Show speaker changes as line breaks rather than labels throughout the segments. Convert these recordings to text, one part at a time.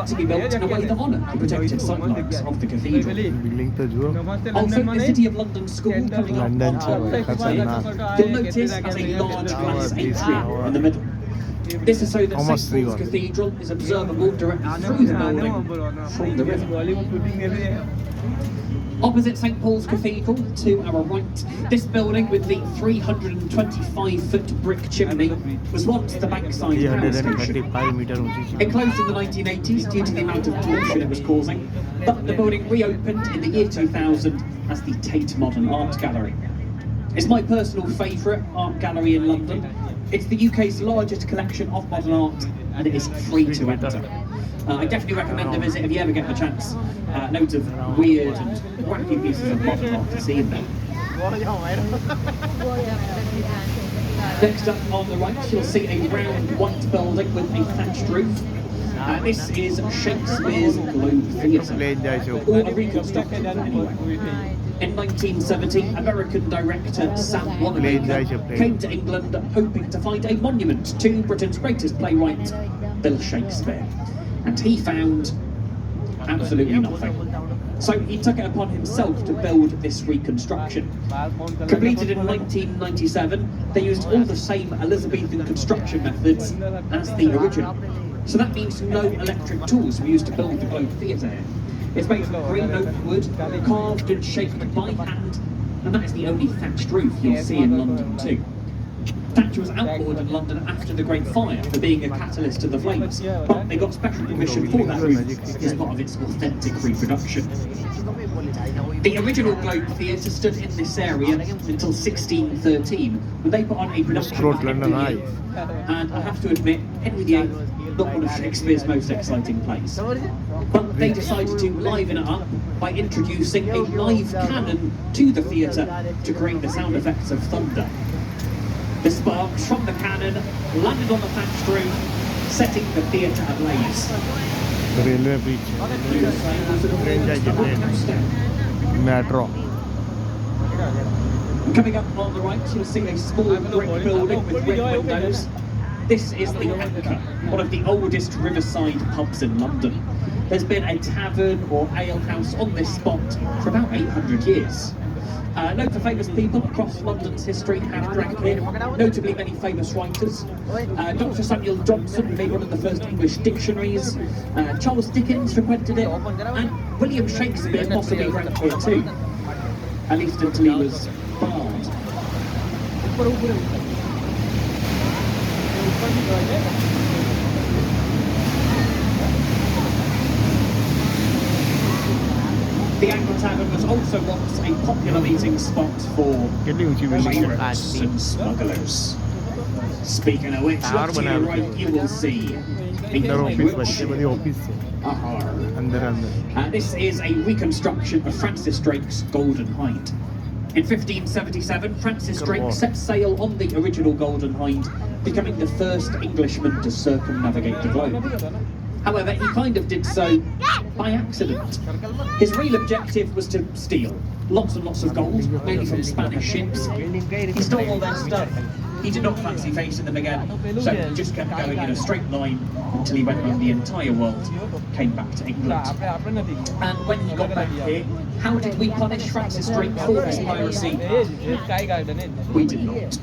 to be built in a way that honoured the protected sightlines of the cathedral.
Building तो जो
Also, the City of London School coming up
London
on
से भाई
top
खतरनाक
you'll notice as a large glass atrium in the middle. This is so that
Thomas
St Paul's
River.
Cathedral is observable directly through the building from the river. Opposite St Paul's Cathedral, to our right, this building with the 325-foot brick chimney was once the Bankside Power Station.
335 metre ऊंची
It closed in the 1980s due to the amount of pollution it was causing, but the building reopened in the year 2000 as the Tate Modern Art Gallery. It's my personal favourite art gallery in London. It's the UK's largest collection of modern art, and it is free to enter. I definitely recommend a visit if you ever get the chance. Loads of weird and wacky pieces of modern art to see in there. Next up on the right, you'll see a round white building with a thatched roof. This is Shakespeare's Globe Theatre, or a reconstruction anyway. In 1970, American director Sam Wanamaker came to England hoping to find a monument to Britain's greatest playwright, Bill Shakespeare. And he found absolutely nothing. So he took it upon himself to build this reconstruction. Completed in 1997, they used all the same Elizabethan construction methods as the original. So that means no electric tools were used to build the Globe Theatre here. It's made from green oak wood, carved and shaped by hand, and that is the only thatched roof you'll see in London too. Thatch was outlawed in London after the Great Fire for being a catalyst to the flames, but they got special permission for that roof as part of its authentic reproduction. The original Globe Theatre stood in this area until 1613, when they put on a production by Henry VIII. And I have to admit, Henry VIII, not one of Shakespeare's most exciting plays. But they decided to liven it up by introducing a live cannon to the theatre to create the sound effects of thunder. The sparks from the cannon landed on the thatched roof, setting the theatre ablaze.
Railway bridge train जाएगी train metro.
Coming up on the right, you'll see a small brick building with red windows. This is the Anchor, one of the oldest riverside pubs in London. There's been a tavern or alehouse on this spot for about 800 years. Loads of famous people across London's history have drank here, notably many famous writers. Dr. Samuel Johnson made one of the first English dictionaries, Charles Dickens frequented it, and William Shakespeare possibly drank here too, at least until he was barred. The Anchor Tavern was also once a popular meeting spot for pirates and smugglers. Speaking of which, look to your right, you will see
अंदर office बच्चे बड़ी office से अंदर
This is a reconstruction of Francis Drake's Golden Hind. In 1577, Francis Drake set sail on the original Golden Hind, becoming the first Englishman to circumnavigate the globe. However, he kind of did so by accident. His real objective was to steal lots and lots of gold, mainly from Spanish ships. He stole all their stuff. He did not fancy facing them again, so he just kept going in a straight line until he went around the entire world, came back to England. And when he got back here, how did we punish Francis Drake for his piracy? We did not.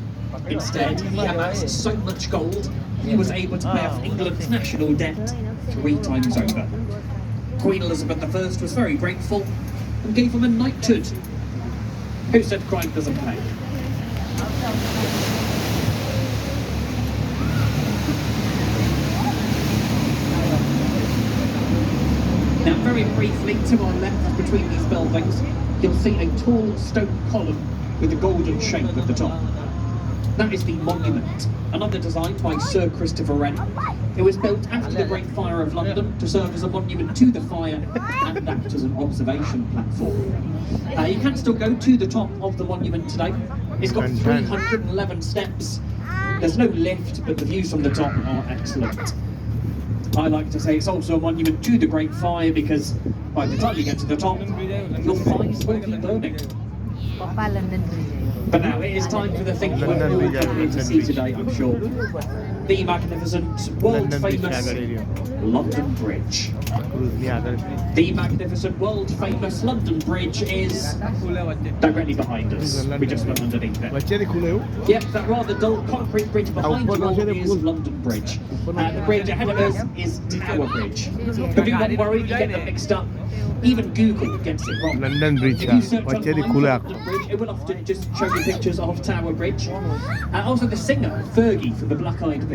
Instead, he amassed so much gold, he was able to pay off England's national debt 3 times over. Queen Elizabeth I was very grateful and gave him a knighthood. Who said crime doesn't pay? Now, very briefly, to our left, between these buildings, you'll see a tall stone column with a golden shape at the top. That is the Monument, another design by Sir Christopher Wren. It was built after the Great Fire of London to serve as a monument to the fire and act as an observation platform. You can still go to the top of the monument today. It's got 311 steps. There's no lift, but the views from the top are excellent. I like to say it's also a monument to the Great Fire because by the time you get to the top, your thighs will be burning. But now it is time for the thing you were all coming in to see today, I'm sure. the magnificent, world
London Bridge
famous
આગળ એરિયો
London Bridge.
ક્રુઝની આગળ
The magnificent, world famous London Bridge is directly behind us. We just went underneath it.
વચ્ચેથી ખુલે એવું
Yep, that rather dull concrete bridge behind you all is London Bridge. The bridge ahead of us is Tower Bridge. But do not worry, you get them mixed up. Even Google gets it wrong.
London bridge
If you search
વચ્ચેથી
online
ખુલે
for
આખું
London Bridge, it will often just show you pictures of Tower Bridge. And also the singer, Fergie, from the Black Eyed Peas.